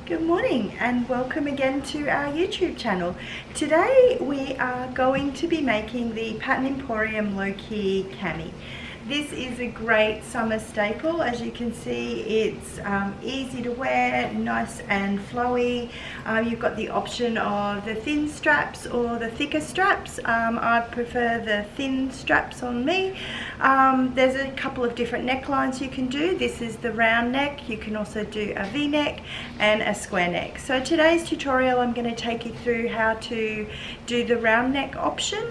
Good morning and welcome again to our YouTube channel. Today we are going to be making the Pattern Emporium Low Key Cami. This is a great summer staple. As you can see, it's easy to wear, nice and flowy. You've got the option of the thin straps or the thicker straps. I prefer the thin straps on me. There's a couple of different necklines you can do. This is the round neck. You can also do a V-neck and a square neck. So today's tutorial, I'm going to take you through how to do the round neck option.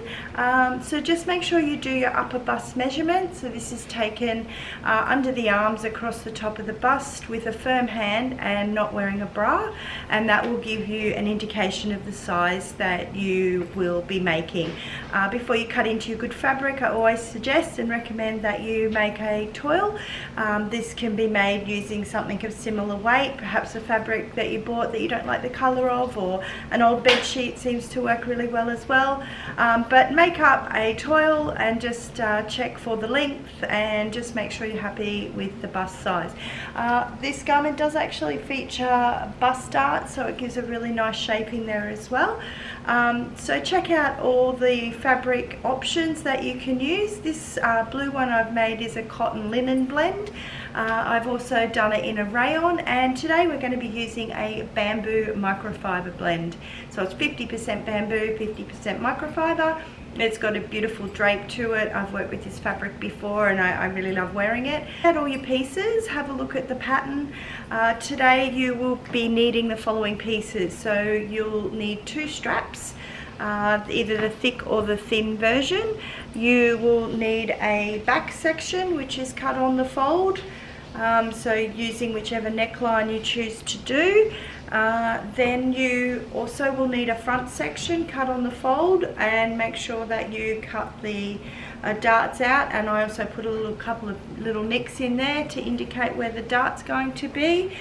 So just make sure you do your upper bust measurements. So this is taken under the arms across the top of the bust with a firm hand and not wearing a bra, and that will give you an indication of the size that you will be making. Before you cut into your good fabric, I always suggest and recommend that you make a toile. This can be made using something of similar weight, perhaps a fabric that you bought that you don't like the colour of, or an old bed sheet seems to work really well as well. But make up a toile and just check for the length and just make sure you're happy with the bust size. This garment does actually feature bust darts, so it gives a really nice shape in there as well. So check out all the fabric options that you can use. This blue one I've made is a cotton linen blend. I've also done it in a rayon, and today we're going to be using a bamboo microfiber blend. So it's 50% bamboo, 50% microfiber. It's got a beautiful drape to it. I've worked with this fabric before and I really love wearing it. Add all your pieces, have a look at the pattern. Today you will be needing the following pieces. So you'll need 2 straps, either the thick or the thin version. You will need a back section which is cut on the fold. So using whichever neckline you choose to do. Then you also will need a front section cut on the fold, and make sure that you cut the darts out, and I also put a couple of little nicks in there to indicate where the dart's going to be.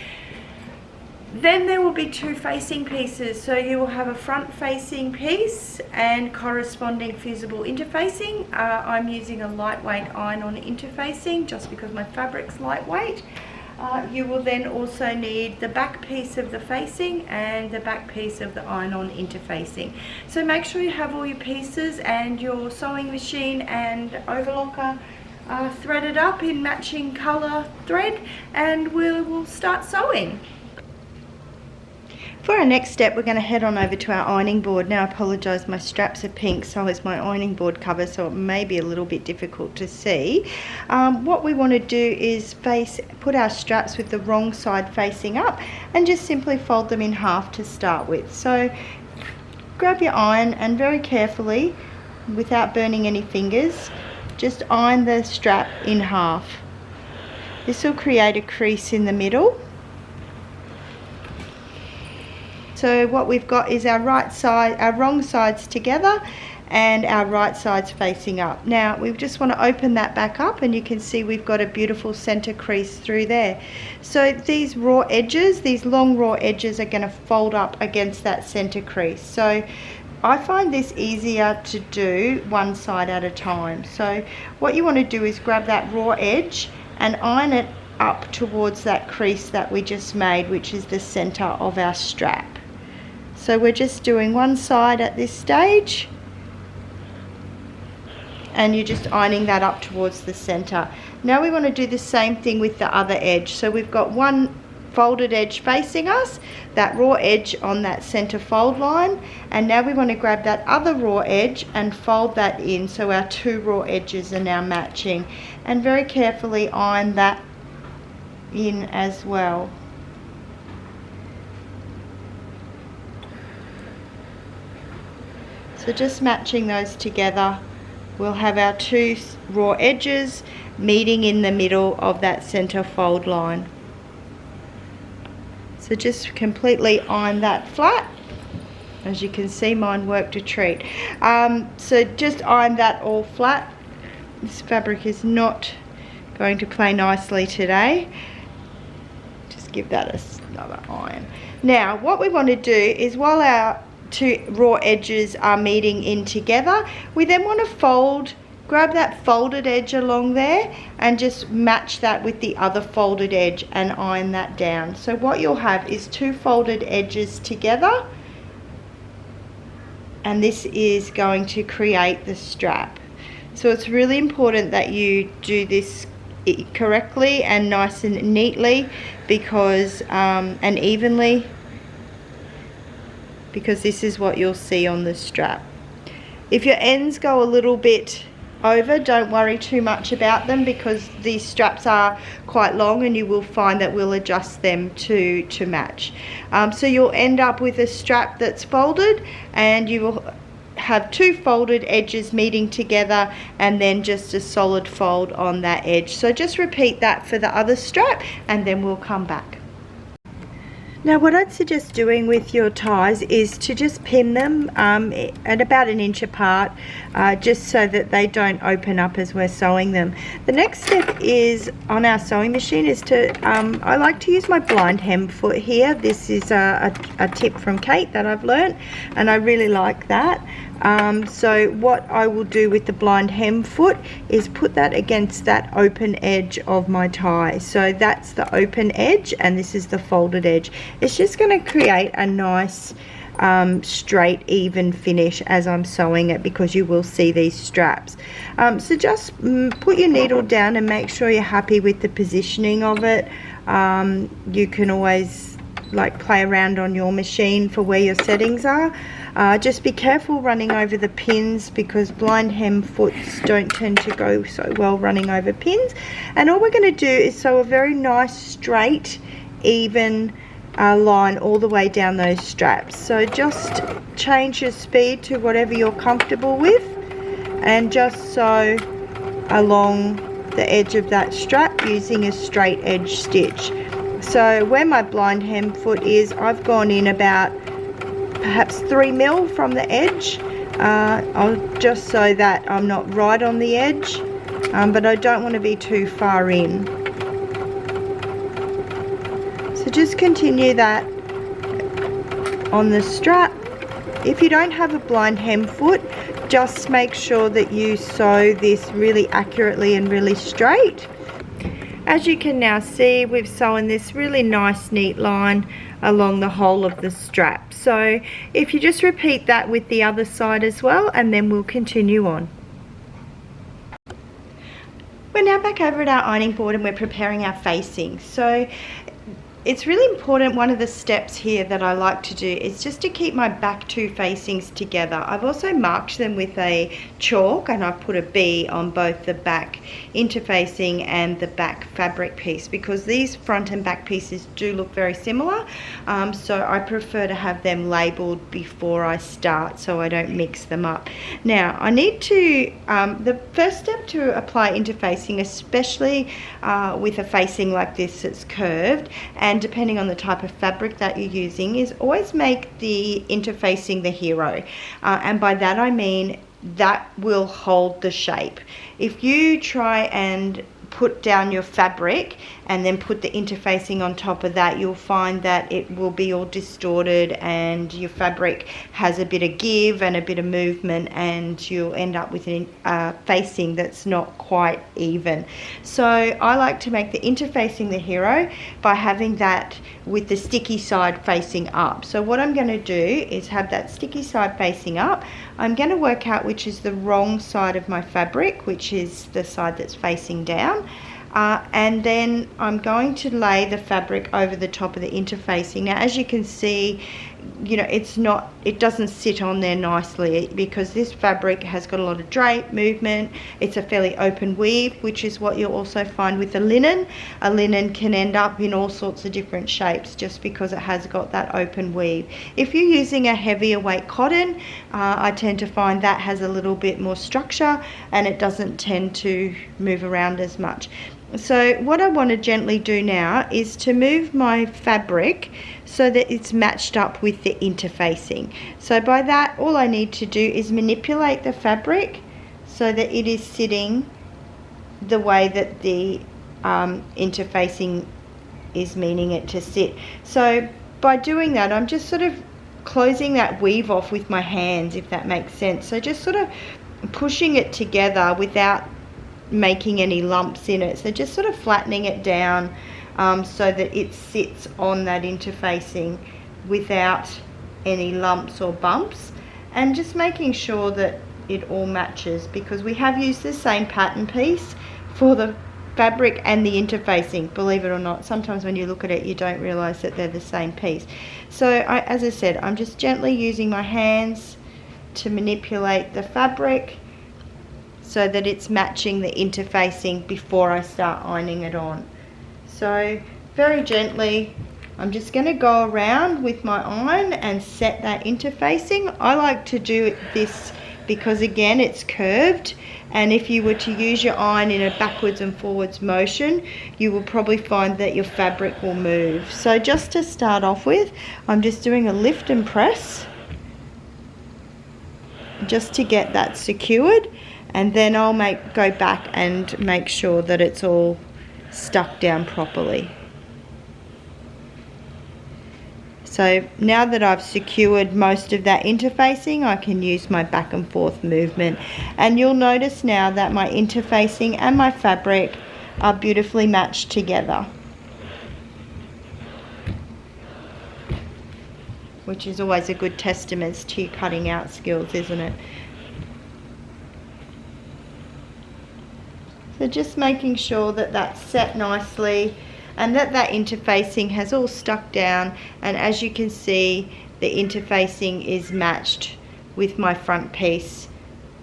Then there will be 2 facing pieces, so you will have a front facing piece and corresponding fusible interfacing. I'm using a lightweight iron-on interfacing just because my fabric's lightweight. You will then also need the back piece of the facing and the back piece of the iron-on interfacing. So make sure you have all your pieces and your sewing machine and overlocker threaded up in matching colour thread, and we'll start sewing. For our next step, we're going to head on over to our ironing board. Now I apologise, my straps are pink, so is my ironing board cover, so it may be a little bit difficult to see. What we want to do is put our straps with the wrong side facing up and just simply fold them in half to start with. So grab your iron and very carefully, without burning any fingers, just iron the strap in half. This will create a crease in the middle. So what we've got is our wrong sides together and our right sides facing up. Now we just want to open that back up, and you can see we've got a beautiful center crease through there. So these raw edges, these long raw edges, are going to fold up against that center crease. So I find this easier to do one side at a time. So what you want to do is grab that raw edge and iron it up towards that crease that we just made, which is the center of our strap. So we're just doing one side at this stage, and you're just ironing that up towards the center. Now we want to do the same thing with the other edge. So we've got one folded edge facing us, that raw edge on that center fold line, and now we want to grab that other raw edge and fold that in, so our 2 raw edges are now matching, and very carefully iron that in as well. So just matching those together, we'll have our 2 raw edges meeting in the middle of that center fold line. So just completely iron that flat. As you can see, mine worked a treat. So just iron that all flat. This fabric is not going to play nicely today. Just give that another iron. Now what we want to do is, while our 2 raw edges are meeting in together, we then want to fold grab that folded edge along there and just match that with the other folded edge and iron that down. So what you'll have is two folded edges together, and this is going to create the strap. So it's really important that you do this correctly and nice and neatly, because and evenly, because this is what you'll see on the strap. If your ends go a little bit over, don't worry too much about them, because these straps are quite long and you will find that we'll adjust them to match. So you'll end up with a strap that's folded, and you will have two folded edges meeting together and then just a solid fold on that edge. So just repeat that for the other strap and then we'll come back. Now what I'd suggest doing with your ties is to just pin them at about 1 inch apart, just so that they don't open up as we're sewing them. The next step is on our sewing machine is to, I like to use my blind hem foot here. This is a tip from Kate that I've learnt, and I really like that. So what I will do with the blind hem foot is put that against that open edge of my tie. So that's the open edge and this is the folded edge. It's just going to create a nice straight even finish as I'm sewing it, because you will see these straps. So just put your needle down and make sure you're happy with the positioning of it. You can always play around on your machine for where your settings are. Just be careful running over the pins, because blind hem foots don't tend to go so well running over pins. And all we're going to do is sew a very nice straight even line all the way down those straps. So just change your speed to whatever you're comfortable with and just sew along the edge of that strap using a straight edge stitch. So where my blind hem foot is, I've gone in about perhaps 3 mil from the edge. I'll just so that I'm not right on the edge, but I don't want to be too far in. So just continue that on the strap. If you don't have a blind hem foot, just make sure that you sew this really accurately and really straight. As you can now see, we've sewn this really nice neat line along the whole of the strap. So if you just repeat that with the other side as well, and then we'll continue on. We're now back over at our ironing board and we're preparing our facing. So it's really important, one of the steps here that I like to do is just to keep my back two facings together. I've also marked them with a chalk and I've put a B on both the back interfacing and the back fabric piece, because these front and back pieces do look very similar. So I prefer to have them labelled before I start so I don't mix them up. Now I need to, the first step to apply interfacing, especially with a facing like this that's curved, and depending on the type of fabric that you're using, is always make the interfacing the hero. And by that I mean that will hold the shape. If you try and put down your fabric and then put the interfacing on top of that, you'll find that it will be all distorted and your fabric has a bit of give and a bit of movement, and you'll end up with a facing that's not quite even. So I like to make the interfacing the hero by having that with the sticky side facing up. So what I'm going to do is have that sticky side facing up. I'm going to work out which is the wrong side of my fabric, which is the side that's facing down. And then I'm going to lay the fabric over the top of the interfacing. Now as you can see, you know, it doesn't sit on there nicely because this fabric has got a lot of drape movement. It's a fairly open weave, which is what you'll also find with a linen. A linen can end up in all sorts of different shapes just because it has got that open weave. If you're using a heavier weight cotton, I tend to find that has a little bit more structure and it doesn't tend to move around as much. So what I want to gently do now is to move my fabric so that it's matched up with the interfacing. So by that, all I need to do is manipulate the fabric so that it is sitting the way that the interfacing is meaning it to sit. So by doing that, I'm just sort of closing that weave off with my hands, if that makes sense. So just sort of pushing it together without making any lumps in it. So just sort of flattening it down so that it sits on that interfacing without any lumps or bumps, and just making sure that it all matches, because we have used the same pattern piece for the fabric and the interfacing. Believe it or not, sometimes when you look at it you don't realize that they're the same piece. So as I said, I'm just gently using my hands to manipulate the fabric so that it's matching the interfacing before I start ironing it on. So very gently I'm just going to go around with my iron and set that interfacing. I like to do this because again it's curved, and if you were to use your iron in a backwards and forwards motion you will probably find that your fabric will move. So just to start off with, I'm just doing a lift and press just to get that secured, and then I'll go back and make sure that it's all stuck down properly. So now that I've secured most of that interfacing, I can use my back and forth movement, and you'll notice now that my interfacing and my fabric are beautifully matched together, which is always a good testament to your cutting out skills, isn't it? So just making sure that that's set nicely and that that interfacing has all stuck down, and as you can see the interfacing is matched with my front piece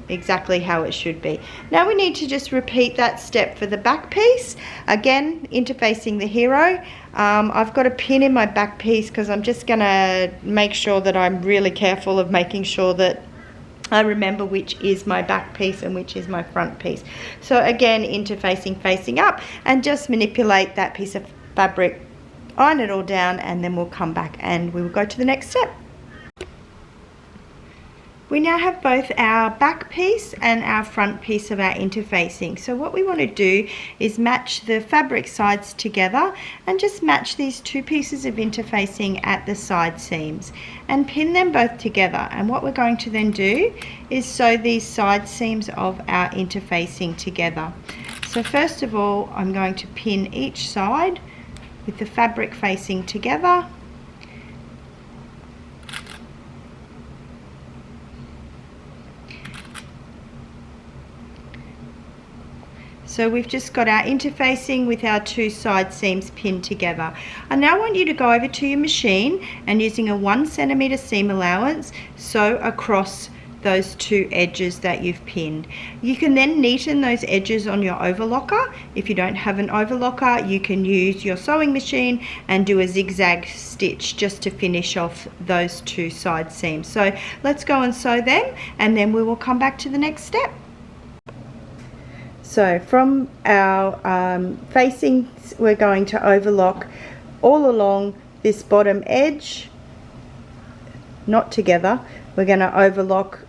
exactly how it should be. Now we need to just repeat that step for the back piece. Again, interfacing the hero. I've got a pin in my back piece because I'm just going to make sure that I'm really careful of making sure that I remember which is my back piece and which is my front piece. So again, interfacing facing up, and just manipulate that piece of fabric, iron it all down, and then we'll come back and we will go to the next step. We now have both our back piece and our front piece of our interfacing. So what we want to do is match the fabric sides together and just match these two pieces of interfacing at the side seams and pin them both together. And what we're going to then do is sew these side seams of our interfacing together. So first of all, I'm going to pin each side with the fabric facing together. So we've just got our interfacing with our two side seams pinned together. I now want you to go over to your machine and, using a 1 centimeter seam allowance, sew across those two edges that you've pinned. You can then neaten those edges on your overlocker. If you don't have an overlocker, you can use your sewing machine and do a zigzag stitch just to finish off those two side seams. So let's go and sew them, and then we will come back to the next step. So from our facings, we're going to overlock all along this bottom edge, not together. We're going to overlock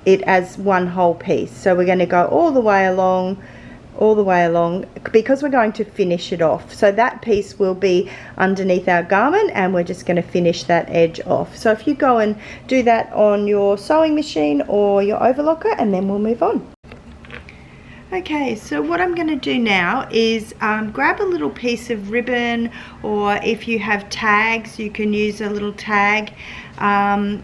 it as one whole piece. So we're going to go all the way along, because we're going to finish it off. So that piece will be underneath our garment, and we're just going to finish that edge off. So if you go and do that on your sewing machine or your overlocker, and then we'll move on. Okay, so what I'm going to do now is grab a little piece of ribbon, or if you have tags you can use a little tag, and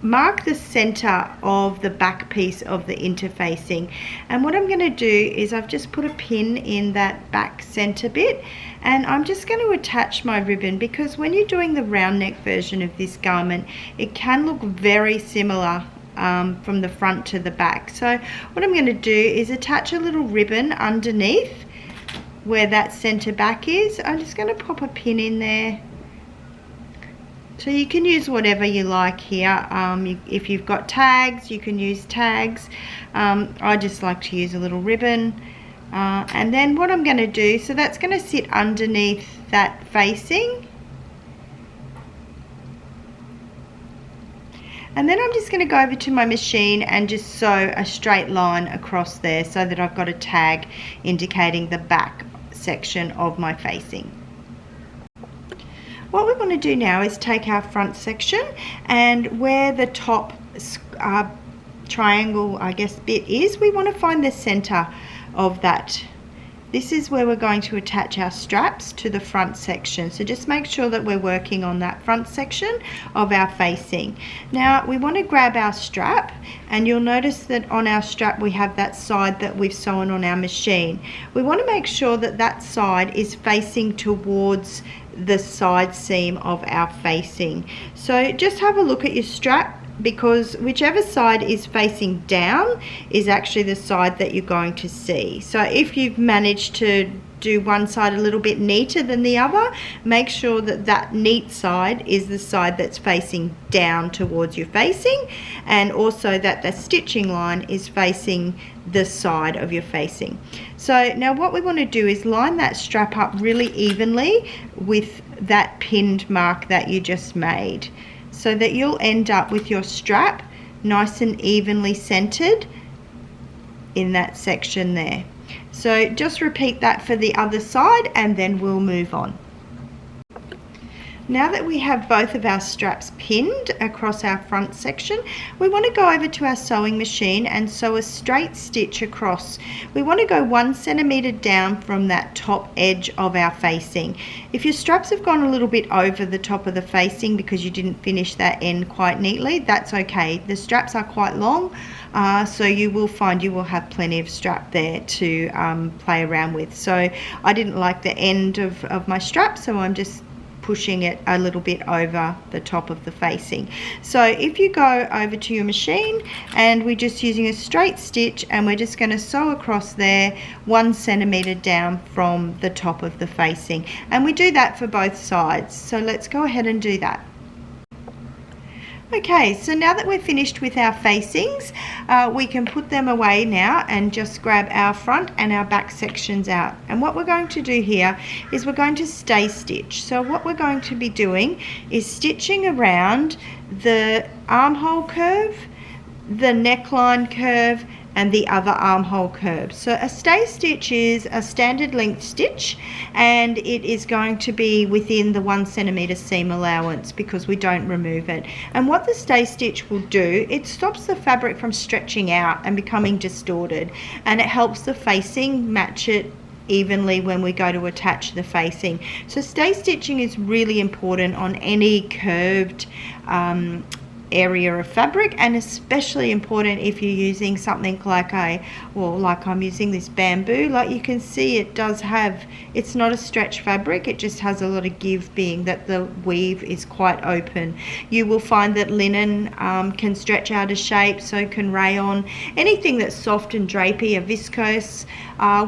mark the center of the back piece of the interfacing. And what I'm going to do is I've just put a pin in that back center bit, and I'm just going to attach my ribbon, because when you're doing the round neck version of this garment it can look very similar from the front to the back. So what I'm going to do is attach a little ribbon underneath where that center back is. I'm just going to pop a pin in there. So you can use whatever you like here. If you've got tags, you can use tags. I just like to use a little ribbon. And then what I'm going to do, so that's going to sit underneath that facing. And then I'm just going to go over to my machine and just sew a straight line across there so that I've got a tag indicating the back section of my facing. What we want to do now is take our front section, and where the top triangle, I guess, bit is, we want to find the center of that. This is where we're going to attach our straps to the front section. So just make sure that we're working on that front section of our facing. Now we want to grab our strap, and you'll notice that on our strap we have that side that we've sewn on our machine. We want to make sure that that side is facing towards the side seam of our facing. So just have a look at your strap, because whichever side is facing down is actually the side that you're going to see. So if you've managed to do one side a little bit neater than the other, make sure that that neat side is the side that's facing down towards your facing, and also that the stitching line is facing the side of your facing. So now what we want to do is line that strap up really evenly with that pinned mark that you just made, so that you'll end up with your strap nice and evenly centered in that section there. So just repeat that for the other side, and then we'll move on. Now that we have both of our straps pinned across our front section, we want to go over to our sewing machine and sew a straight stitch across. We want to go 1 centimeter down from that top edge of our facing. If your straps have gone a little bit over the top of the facing because you didn't finish that end quite neatly, that's okay. The straps are quite long, so you will find you will have plenty of strap there to play around with. So I didn't like the end of my strap, so I'm just pushing it a little bit over the top of the facing. So if you go over to your machine, and we're just using a straight stitch, and we're just going to sew across there 1 centimeter down from the top of the facing, and we do that for both sides. So let's go ahead and do that. Okay, so now that we're finished with our facings, we can put them away now and just grab our front and our back sections out. And what we're going to do here is we're going to stay stitch. So what we're going to be doing is stitching around the armhole curve, the neckline curve, and the other armhole curve. So a stay stitch is a standard length stitch, and it is going to be within the 1 centimeter seam allowance because we don't remove it. And what the stay stitch will do, it stops the fabric from stretching out and becoming distorted, and it helps the facing match it evenly when we go to attach the facing. So stay stitching is really important on any curved area of fabric, and especially important if you're using something like like I'm using this bamboo. Like you can see, it does have, it's not a stretch fabric, it just has a lot of give, being that the weave is quite open. You will find that linen can stretch out of shape, so can rayon. Anything that's soft and drapey, a viscose,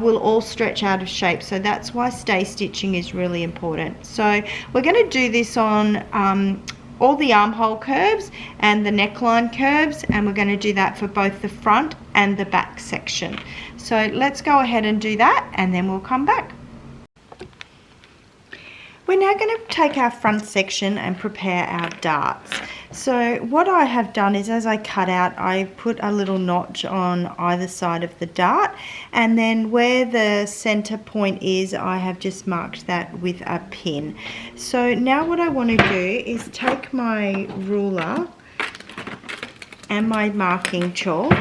will all stretch out of shape. So that's why stay stitching is really important. So we're going to do this on all the armhole curves and the neckline curves, and we're going to do that for both the front and the back section. So let's go ahead and do that, and then we'll come back. We're now going to take our front section and prepare our darts. So what I have done is, as I cut out, I put a little notch on either side of the dart, and then where the center point is, I have just marked that with a pin. So now what I want to do is take my ruler and my marking chalk,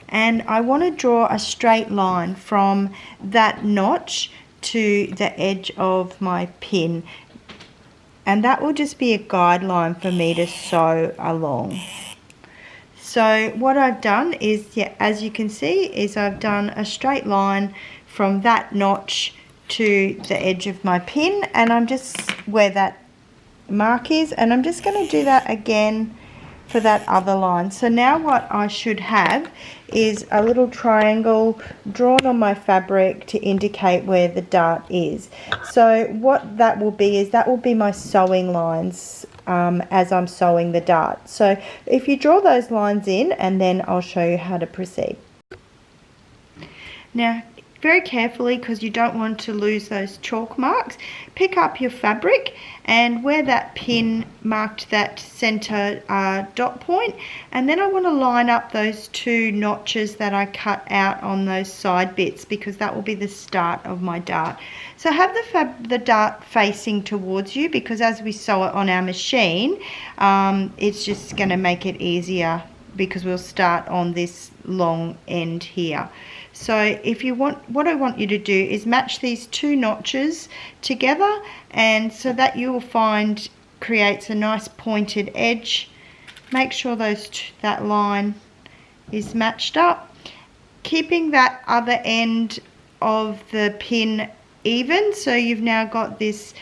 and I want to draw a straight line from that notch to the edge of my pin, and that will just be a guideline for me to sew along. So what I've done is, as you can see, is I've done a straight line from that notch to the edge of my pin, and I'm just where that mark is, and I'm just going to do that again for that other line. So now what I should have is a little triangle drawn on my fabric to indicate where the dart is. So what that will be is, that will be my sewing lines as I'm sewing the dart. So if you draw those lines in, and then I'll show you how to proceed. Now very carefully, because you don't want to lose those chalk marks, pick up your fabric, and where that pin marked that center dot point, and then I want to line up those two notches that I cut out on those side bits, because that will be the start of my dart. So have the dart facing towards you, because as we sew it on our machine, it's just going to make it easier because we'll start on this long end here. So if you want, what I want you to do is match these two notches together, and so that you'll find creates a nice pointed edge. Make sure that line is matched up, keeping that other end of the pin even, so you've now got this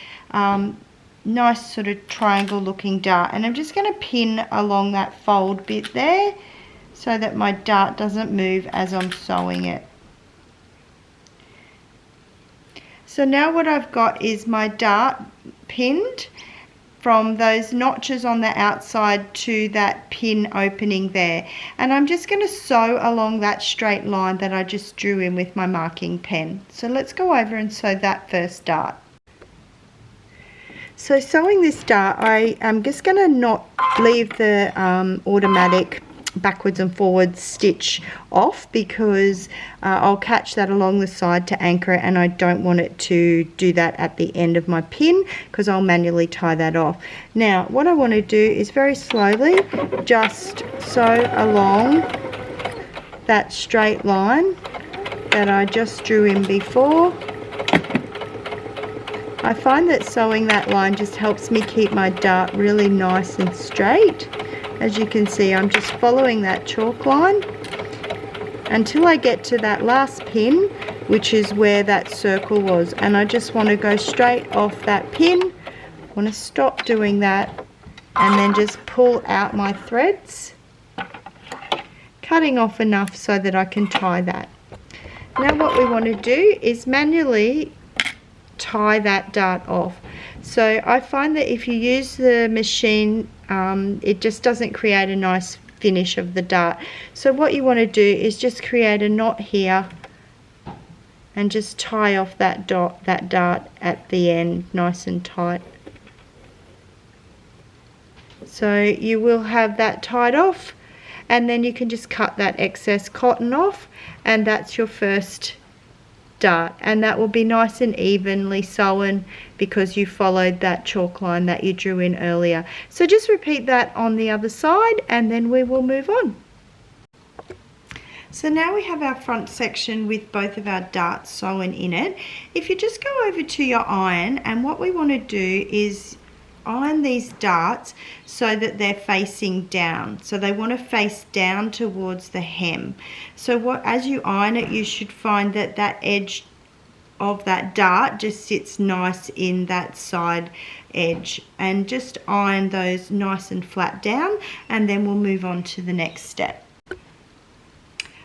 nice sort of triangle looking dart. And I'm just going to pin along that fold bit there so that my dart doesn't move as I'm sewing it. So now what I've got is my dart pinned from those notches on the outside to that pin opening there, and I'm just going to sew along that straight line that I just drew in with my marking pen. So let's go over and sew that first dart. So sewing this dart, I am just going to not leave the automatic backwards and forwards stitch off, because I'll catch that along the side to anchor it, and I don't want it to do that at the end of my pin because I'll manually tie that off. Now what I want to do is very slowly just sew along that straight line that I just drew in before. I find that sewing that line just helps me keep my dart really nice and straight. As you can see, I'm just following that chalk line until I get to that last pin, which is where that circle was, and I just want to go straight off that pin. I want to stop doing that and then just pull out my threads, cutting off enough so that I can tie that. Now what we want to do is manually tie that dart off. So I find that if you use the machine, it just doesn't create a nice finish of the dart. So what you want to do is just create a knot here and just tie off that dart at the end nice and tight. So you will have that tied off, and then you can just cut that excess cotton off, and that's your first dart, and that will be nice and evenly sewn because you followed that chalk line that you drew in earlier. So just repeat that on the other side, and then we will move on. So now we have our front section with both of our darts sewn in it. If you just go over to your iron, and what we want to do is iron these darts so that they're facing down. So they want to face down towards the hem. So as you iron it, you should find that that edge of that dart just sits nice in that side edge, and just iron those nice and flat down, and then we'll move on to the next step.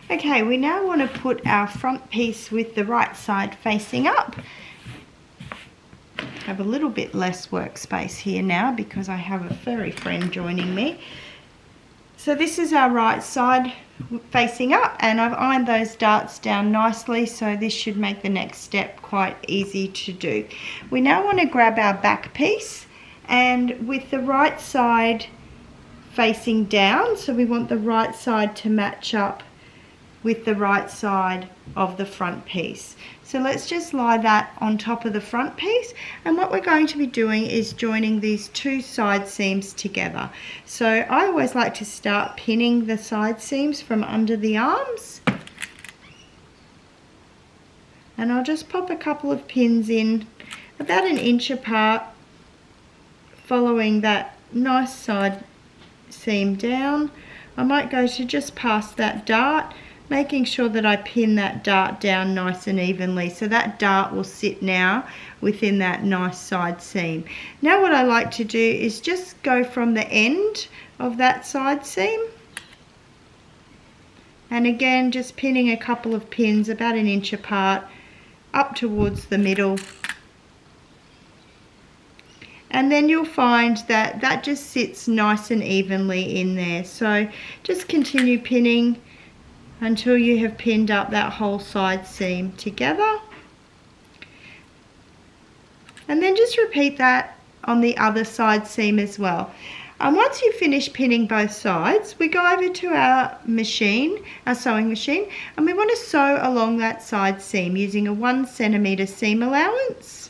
Okay, we now want to put our front piece with the right side facing up. Have a little bit less workspace here now because I have a furry friend joining me. So this is our right side facing up, and I've ironed those darts down nicely, so this should make the next step quite easy to do. We now want to grab our back piece, and with the right side facing down, so we want the right side to match up with the right side of the front piece. So let's just lie that on top of the front piece, and what we're going to be doing is joining these two side seams together. So I always like to start pinning the side seams from under the arms, and I'll just pop a couple of pins in about 1 inch apart, following that nice side seam down. I might go to just past that dart, making sure that I pin that dart down nice and evenly, so that dart will sit now within that nice side seam. Now what I like to do is just go from the end of that side seam, and again just pinning a couple of pins about 1 inch apart up towards the middle, and then you'll find that that just sits nice and evenly in there. So just continue pinning until you have pinned up that whole side seam together, and then just repeat that on the other side seam as well. And once you finish pinning both sides, we go over to our machine, our sewing machine, and we want to sew along that side seam using a 1 centimeter seam allowance.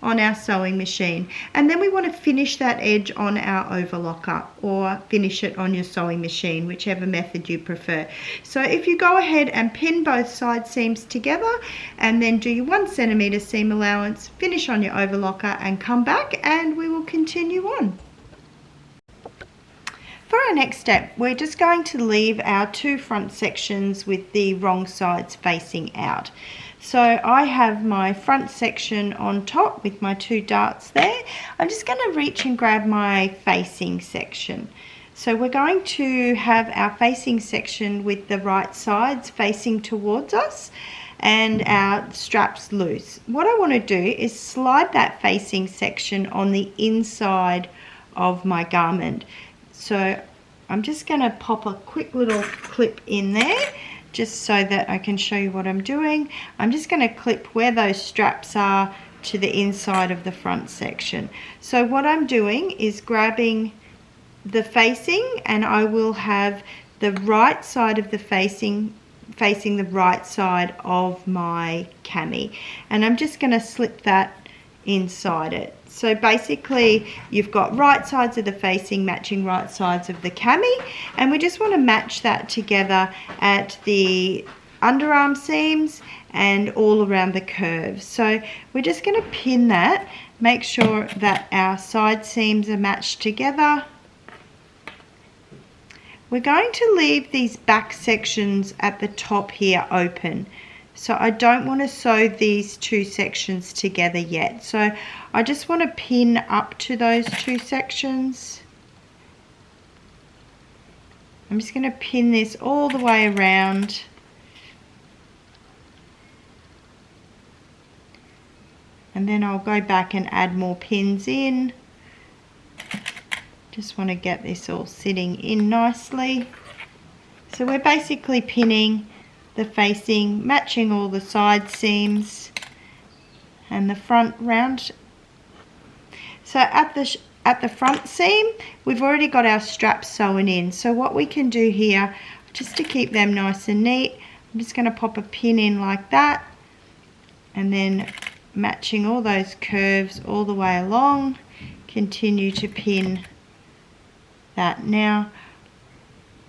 on our sewing machine, and then we want to finish that edge on our overlocker or finish it on your sewing machine, whichever method you prefer. So if you go ahead and pin both side seams together and then do your 1 centimeter seam allowance, finish on your overlocker and come back, and we will continue on. For our next step, we're just going to leave our 2 front sections with the wrong sides facing out. So I have my front section on top with my 2 darts there. I'm just going to reach and grab my facing section. So we're going to have our facing section with the right sides facing towards us and our straps loose. What I want to do is slide that facing section on the inside of my garment. So I'm just going to pop a quick little clip in there just so that I can show you what I'm doing. I'm just going to clip where those straps are to the inside of the front section. So what I'm doing is grabbing the facing, and I will have the right side of the facing the right side of my cami, and I'm just going to slip that inside it. So basically you've got right sides of the facing matching right sides of the cami, and we just want to match that together at the underarm seams and all around the curves. So we're just going to pin that, make sure that our side seams are matched together. We're going to leave these back sections at the top here open. So I don't want to sew these 2 sections together yet. So I just want to pin up to those 2 sections. I'm just going to pin this all the way around. And then I'll go back and add more pins in. Just want to get this all sitting in nicely. So we're basically pinning the facing, matching all the side seams and the front round. So at the front seam, we've already got our straps sewn in. So what we can do here, just to keep them nice and neat, I'm just going to pop a pin in like that, and then matching all those curves all the way along, continue to pin that. Now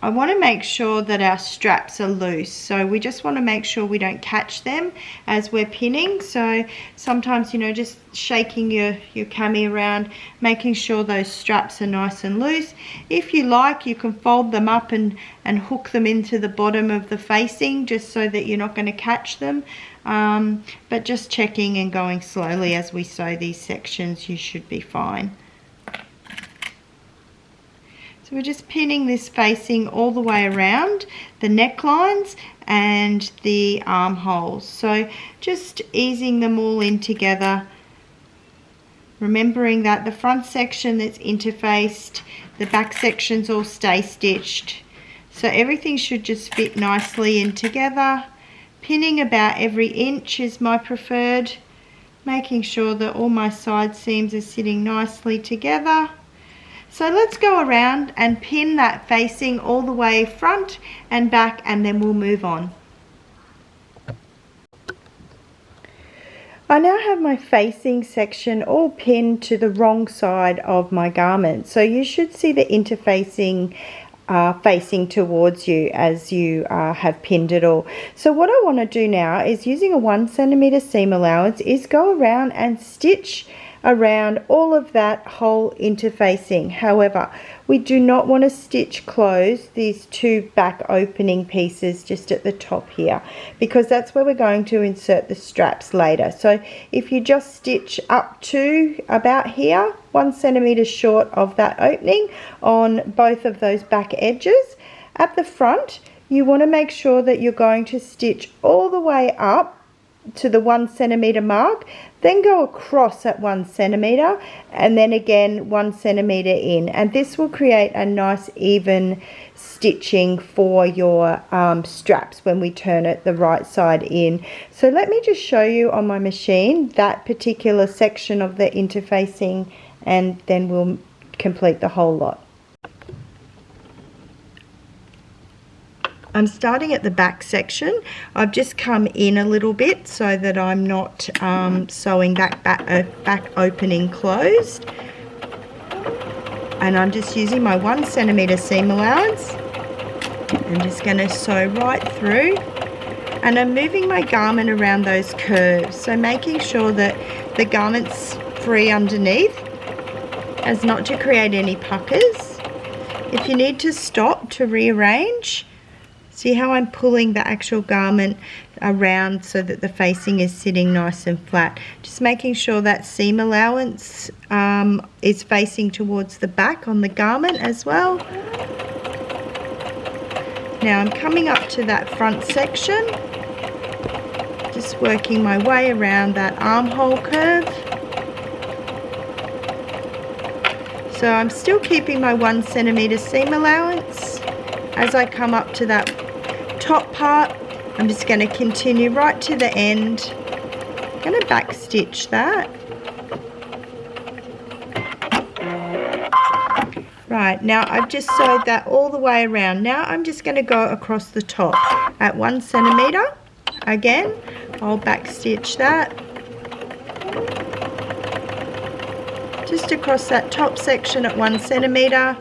I want to make sure that our straps are loose, so we just want to make sure we don't catch them as we're pinning. So sometimes, you know, just shaking your cami around, making sure those straps are nice and loose. If you like, you can fold them up and hook them into the bottom of the facing, just so that you're not going to catch them. But just checking and going slowly as we sew these sections, you should be fine. We're just pinning this facing all the way around the necklines and the armholes. So just easing them all in together, remembering that the front section that's interfaced, the back sections all stay stitched. So everything should just fit nicely in together. Pinning about every inch is my preferred, making sure that all my side seams are sitting nicely together. So let's go around and pin that facing all the way front and back, and then we'll move on. I now have my facing section all pinned to the wrong side of my garment. So you should see the interfacing facing towards you as you have pinned it all. So what I want to do now is, using a 1 centimeter seam allowance, is go around and stitch around all of that whole interfacing. However, we do not want to stitch close these 2 back opening pieces just at the top here, because that's where we're going to insert the straps later. So if you just stitch up to about here, 1 centimeter short of that opening on both of those back edges, at the front you want to make sure that you're going to stitch all the way up to the 1 centimeter mark, then go across at 1 centimeter, and then again 1 centimeter in, and this will create a nice even stitching for your straps when we turn it the right side in. So let me just show you on my machine that particular section of the interfacing, and then we'll complete the whole lot. I'm starting at the back section. I've just come in a little bit so that I'm not sewing that back opening closed. And I'm just using my 1 centimeter seam allowance. I'm just going to sew right through. And I'm moving my garment around those curves, so making sure that the garment's free underneath as not to create any puckers. If you need to stop to rearrange, see how I'm pulling the actual garment around so that the facing is sitting nice and flat. Just making sure that seam allowance is facing towards the back on the garment as well. Now I'm coming up to that front section, just working my way around that armhole curve. So I'm still keeping my 1 centimeter seam allowance. As I come up to that top part, I'm just going to continue right to the end. I'm going to back stitch that. Right, now I've just sewed that all the way around. Now I'm just going to go across the top at 1 centimeter. Again, I'll back stitch that. Just across that top section at 1 centimeter.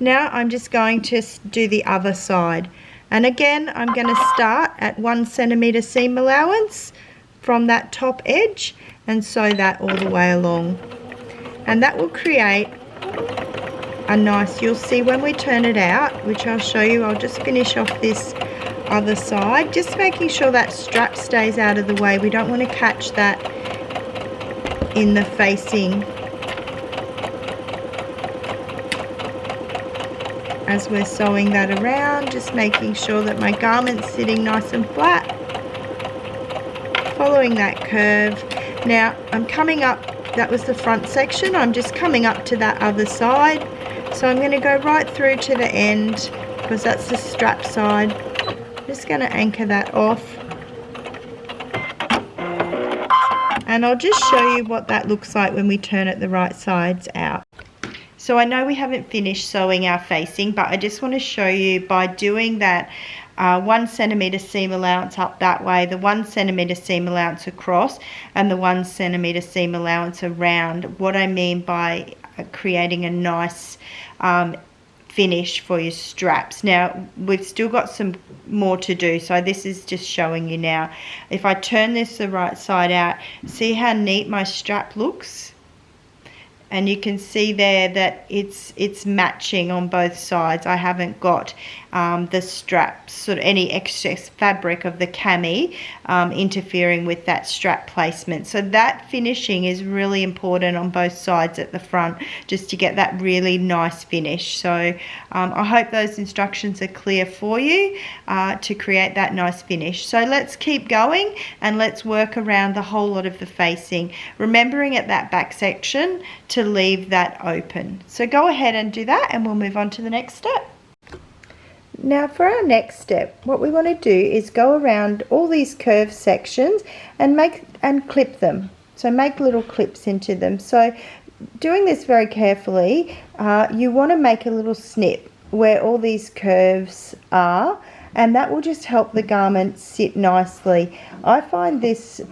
Now I'm just going to do the other side. And again, I'm going to start at 1 centimeter seam allowance from that top edge and sew that all the way along. And that will create a nice, you'll see when we turn it out, which I'll show you. I'll just finish off this other side, just making sure that strap stays out of the way. We don't want to catch that in the facing as we're sewing that around, just making sure that my garment's sitting nice and flat, following that curve. Now I'm coming up, that was the front section, I'm just coming up to that other side, so I'm going to go right through to the end because that's the strap side. Just going to anchor that off, and I'll just show you what that looks like when we turn it the right sides out. So I know we haven't finished sewing our facing, but I just want to show you by doing that 1 centimeter seam allowance up that way, the 1 centimeter seam allowance across, and the 1 centimeter seam allowance around, what I mean by creating a nice finish for your straps. Now we've still got some more to do, so this is just showing you now. If I turn this the right side out, see how neat my strap looks? And you can see there that it's matching on both sides. I haven't got the straps, sort of any excess fabric of the cami interfering with that strap placement. So that finishing is really important on both sides at the front, just to get that really nice finish. So I hope those instructions are clear for you to create that nice finish. So let's keep going and let's work around the whole lot of the facing, remembering at that back section to leave that open. So go ahead and do that, and we'll move on to the next step. Now for our next step, what we want to do is go around all these curved sections and clip them. So make little clips into them. So doing this very carefully, you want to make a little snip where all these curves are, and that will just help the garment sit nicely. I find this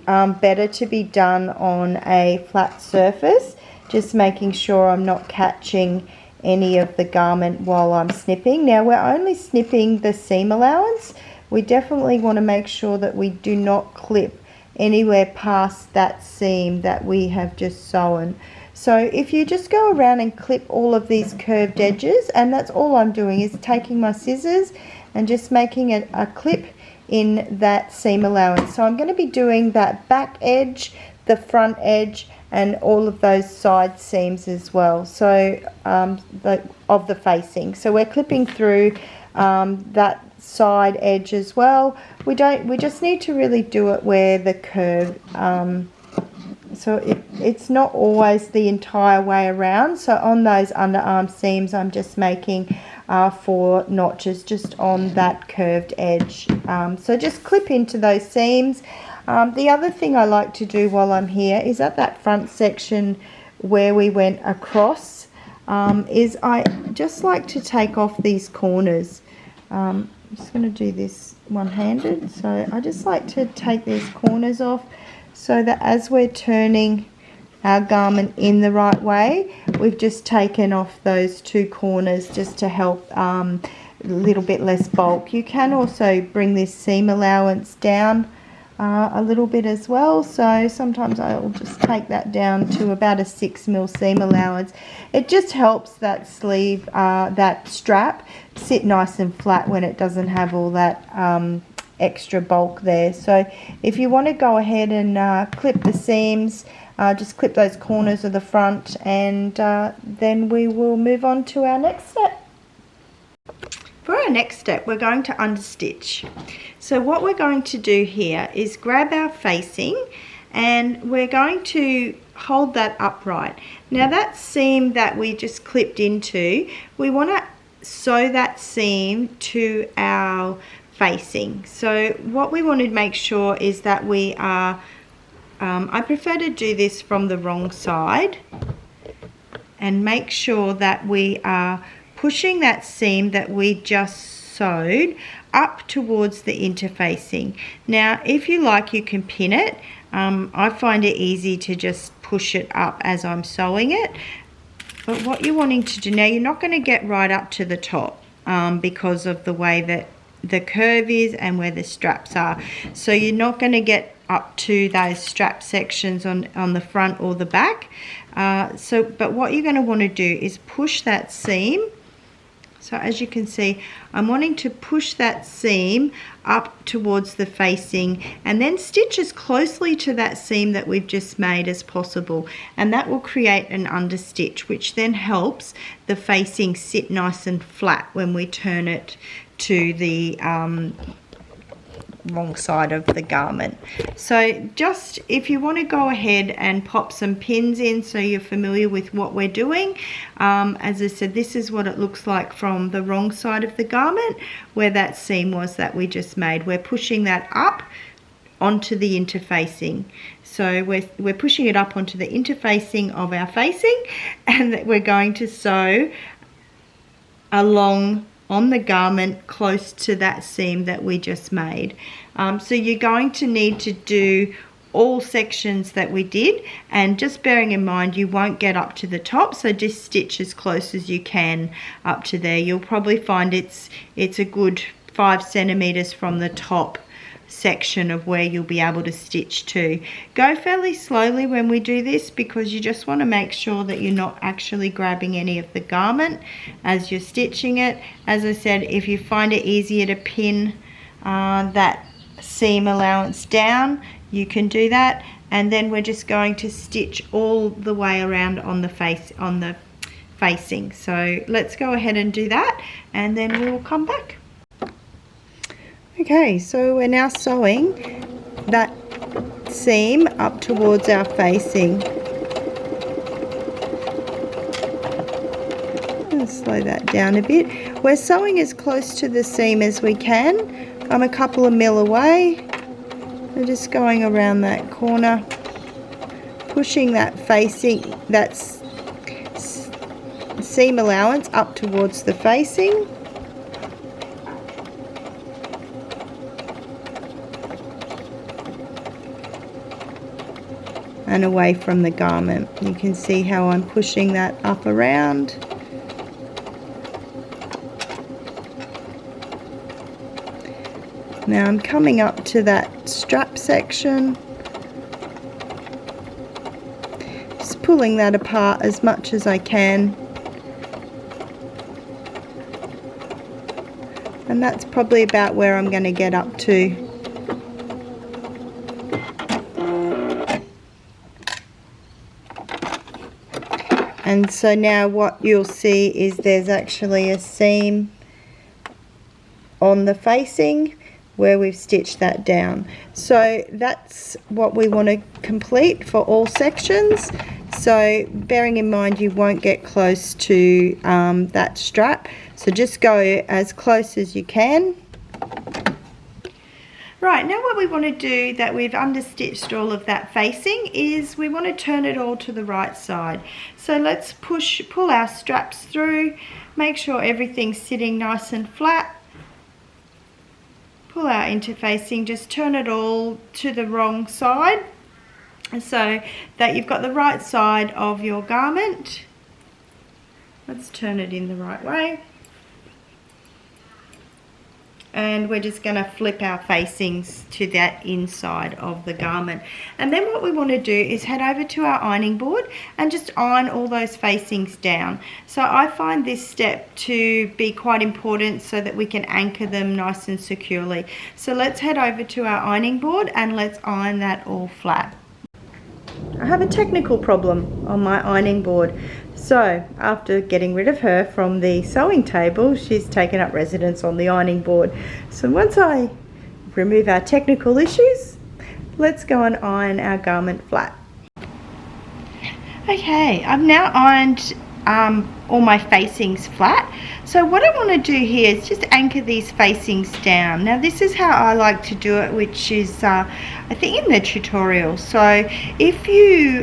better to be done on a flat surface, just making sure I'm not catching any of the garment while I'm snipping. Now we're only snipping the seam allowance. We definitely want to make sure that we do not clip anywhere past that seam that we have just sewn. So if you just go around and clip all of these curved edges, and that's all I'm doing is taking my scissors and just making a clip in that seam allowance. So I'm going to be doing that back edge, the front edge, and all of those side seams as well, so of the facing. So we're clipping through that side edge as well. We just need to really do it where the curve, so it's not always the entire way around. So on those underarm seams, I'm just making 4 notches just on that curved edge. So just clip into those seams. The other thing I like to do while I'm here is at that front section where we went across, is I just like to take off these corners. I'm just going to do this one-handed. So I just like to take these corners off so that as we're turning our garment in the right way, we've just taken off those two corners just to help a little bit less bulk. You can also bring this seam allowance down a little bit as well, so sometimes I'll just take that down to about a 6mm seam allowance. It just helps that sleeve, that strap, sit nice and flat when it doesn't have all that extra bulk there. So if you want to go ahead and clip the seams, just clip those corners of the front, and then we will move on to our next step. For our next step, we're going to understitch. So what we're going to do here is grab our facing, and we're going to hold that upright. Now that seam that we just clipped into, we want to sew that seam to our facing. So what we want to make sure is that we are, I prefer to do this from the wrong side, and make sure that we are pushing that seam that we just sewed up towards the interfacing. Now if you like, you can pin it. I find it easy to just push it up as I'm sewing it. But what you're wanting to do now, you're not going to get right up to the top because of the way that the curve is and where the straps are. So you're not going to get up to those strap sections on the front or the back. But what you're going to want to do is push that seam. So as you can see, I'm wanting to push that seam up towards the facing, and then stitch as closely to that seam that we've just made as possible, and that will create an understitch, which then helps the facing sit nice and flat when we turn it to the wrong side of the garment. So just if you want to go ahead and pop some pins in so you're familiar with what we're doing, as I said, this is what it looks like from the wrong side of the garment where that seam was that we just made. We're pushing that up onto the interfacing. So we're pushing it up onto the interfacing of our facing, and we're going to sew along on the garment close to that seam that we just made. So you're going to need to do all sections that we did, and just bearing in mind you won't get up to the top, so just stitch as close as you can up to there. You'll probably find it's a good 5 centimeters from the top section of where you'll be able to stitch to. Go fairly slowly when we do this, because you just want to make sure that you're not actually grabbing any of the garment as you're stitching it. As I said, if you find it easier to pin that seam allowance down, you can do that, and then we're just going to stitch all the way around on the facing. So let's go ahead and do that, and then we'll come back. Okay, so we're now sewing that seam up towards our facing. Let's slow that down a bit. We're sewing as close to the seam as we can. I'm a couple of mil away. We're just going around that corner, pushing that facing, that seam allowance up towards the facing. And away from the garment. You can see how I'm pushing that up around. Now I'm coming up to that strap section, just pulling that apart as much as I can, and that's probably about where I'm going to get up to. And so now what you'll see is there's actually a seam on the facing where we've stitched that down. So that's what we want to complete for all sections. So bearing in mind you won't get close to that strap, so just go as close as you can. Right, now what we want to do, that we've understitched all of that facing, is we want to turn it all to the right side. So let's pull our straps through, make sure everything's sitting nice and flat. Pull our interfacing, just turn it all to the wrong side so that you've got the right side of your garment. Let's turn it in the right way. And we're just going to flip our facings to that inside of the garment. And then what we want to do is head over to our ironing board and just iron all those facings down. So I find this step to be quite important so that we can anchor them nice and securely. So let's head over to our ironing board and let's iron that all flat. I have a technical problem on my ironing board. So after getting rid of her from the sewing table, she's taken up residence on the ironing board. So once I remove our technical issues, let's go and iron our garment flat. Okay, I've now ironed all my facings flat. So what I want to do here is just anchor these facings down. Now this is how I like to do it, which is I think in the tutorial. So if you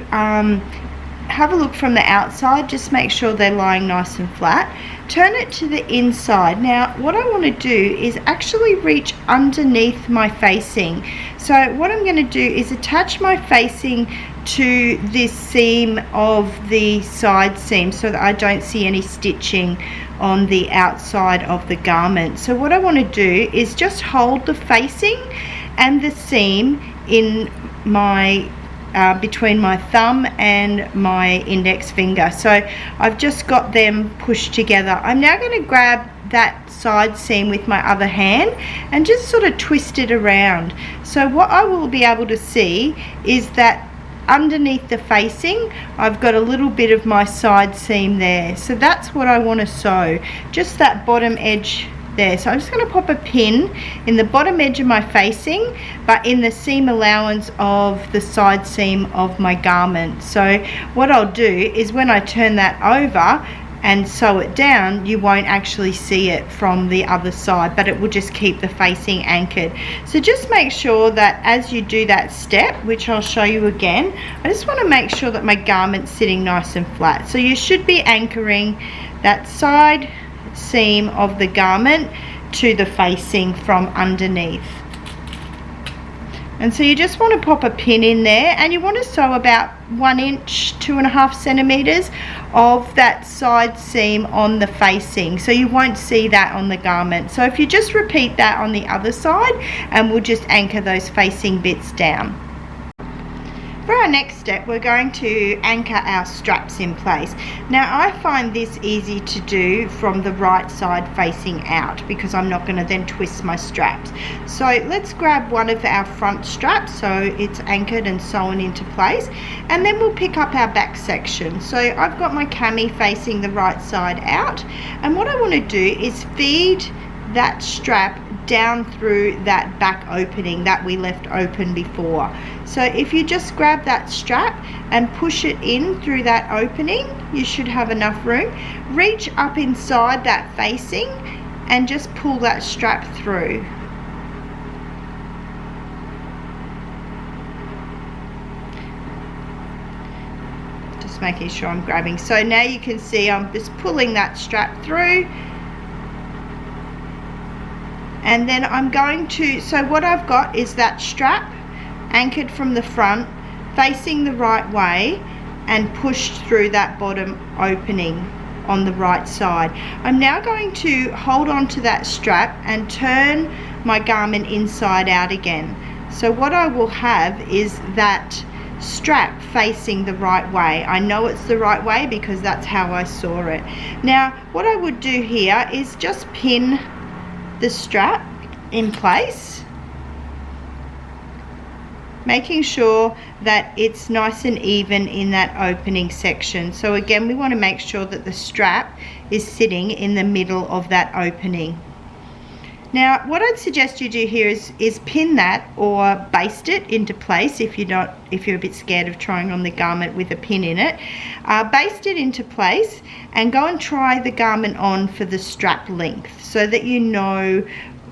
have a look from the outside, just make sure they're lying nice and flat. Turn it to the inside. Now what I want to do is actually reach underneath my facing. So what I'm going to do is attach my facing to this seam of the side seam so that I don't see any stitching on the outside of the garment. So what I want to do is just hold the facing and the seam in my between my thumb and my index finger. So I've just got them pushed together. I'm now going to grab that side seam with my other hand and just sort of twist it around. So what I will be able to see is that underneath the facing I've got a little bit of my side seam there. So that's what I want to sew, just that bottom edge there. So I'm just going to pop a pin in the bottom edge of my facing, but in the seam allowance of the side seam of my garment. So what I'll do is when I turn that over and sew it down, you won't actually see it from the other side, but it will just keep the facing anchored. So just make sure that as you do that step, which I'll show you again, I just want to make sure that my garment's sitting nice and flat. So you should be anchoring that side seam of the garment to the facing from underneath. And so you just want to pop a pin in there, and you want to sew about 1 inch, 2.5 centimeters of that side seam on the facing, so you won't see that on the garment. So if you just repeat that on the other side, and we'll just anchor those facing bits down. For our next step, we're going to anchor our straps in place. Now I find this easy to do from the right side facing out because I'm not going to then twist my straps. So let's grab one of our front straps so it's anchored and sewn into place, and then we'll pick up our back section. So I've got my cami facing the right side out, and what I want to do is feed that strap down through that back opening that we left open before. So if you just grab that strap and push it in through that opening, you should have enough room. Reach up inside that facing and just pull that strap through. Just making sure I'm grabbing. So now you can see I'm just pulling that strap through. And then I'm going to, so what I've got is that strap anchored from the front, facing the right way, and pushed through that bottom opening on the right side. I'm now going to hold on to that strap and turn my garment inside out again. So what I will have is that strap facing the right way. I know it's the right way because that's how I saw it. Now what I would do here is just pin the strap in place, making sure that it's nice and even in that opening section. So again, we want to make sure that the strap is sitting in the middle of that opening. Now what I'd suggest you do here is pin that or baste it into place if you're a bit scared of trying on the garment with a pin in it. Baste it into place and go and try the garment on for the strap length so that you know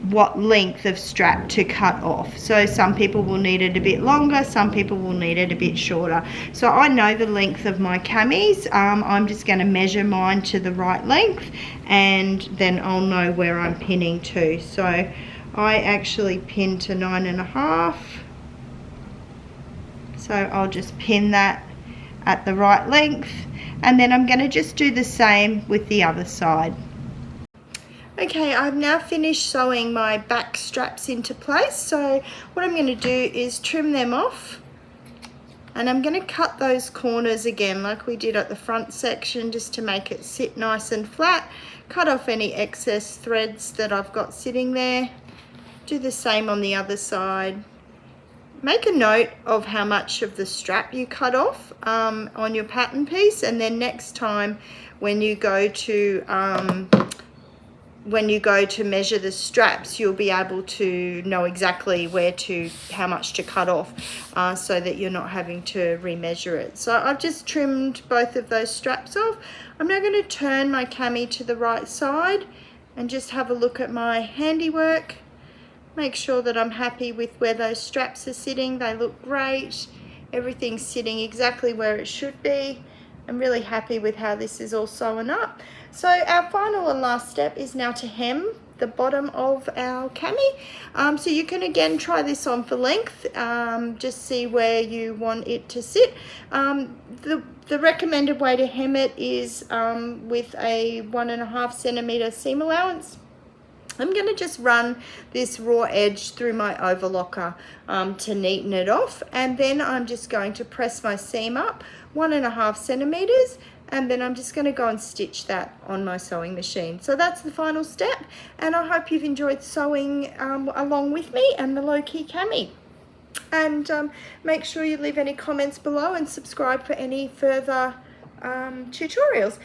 what length of strap to cut off. So some people will need it a bit longer, some people will need it a bit shorter. So I know the length of my camis. I'm just going to measure mine to the right length, and then I'll know where I'm pinning to. So I actually pin to 9.5. So I'll just pin that at the right length, and then I'm going to just do the same with the other side. Okay, I've now finished sewing my back straps into place. So what I'm going to do is trim them off, and I'm going to cut those corners again like we did at the front section, just to make it sit nice and flat. Cut off any excess threads that I've got sitting there. Do the same on the other side. Make a note of how much of the strap you cut off on your pattern piece, and then next time when you go to measure the straps, you'll be able to know exactly how much to cut off, so that you're not having to remeasure it. So I've just trimmed both of those straps off. I'm now going to turn my cami to the right side and just have a look at my handiwork. Make sure that I'm happy with where those straps are sitting. They look great. Everything's sitting exactly where it should be. I'm really happy with how this is all sewn up. So our final and last step is now to hem the bottom of our cami. So you can again try this on for length, just see where you want it to sit. The recommended way to hem it is with a 1.5 centimeter seam allowance. I'm going to just run this raw edge through my overlocker to neaten it off, and then I'm just going to press my seam up 1.5 centimeters, and then I'm just going to go and stitch that on my sewing machine. So that's the final step, and I hope you've enjoyed sewing along with me and the Low Key Cami. And make sure you leave any comments below and subscribe for any further tutorials.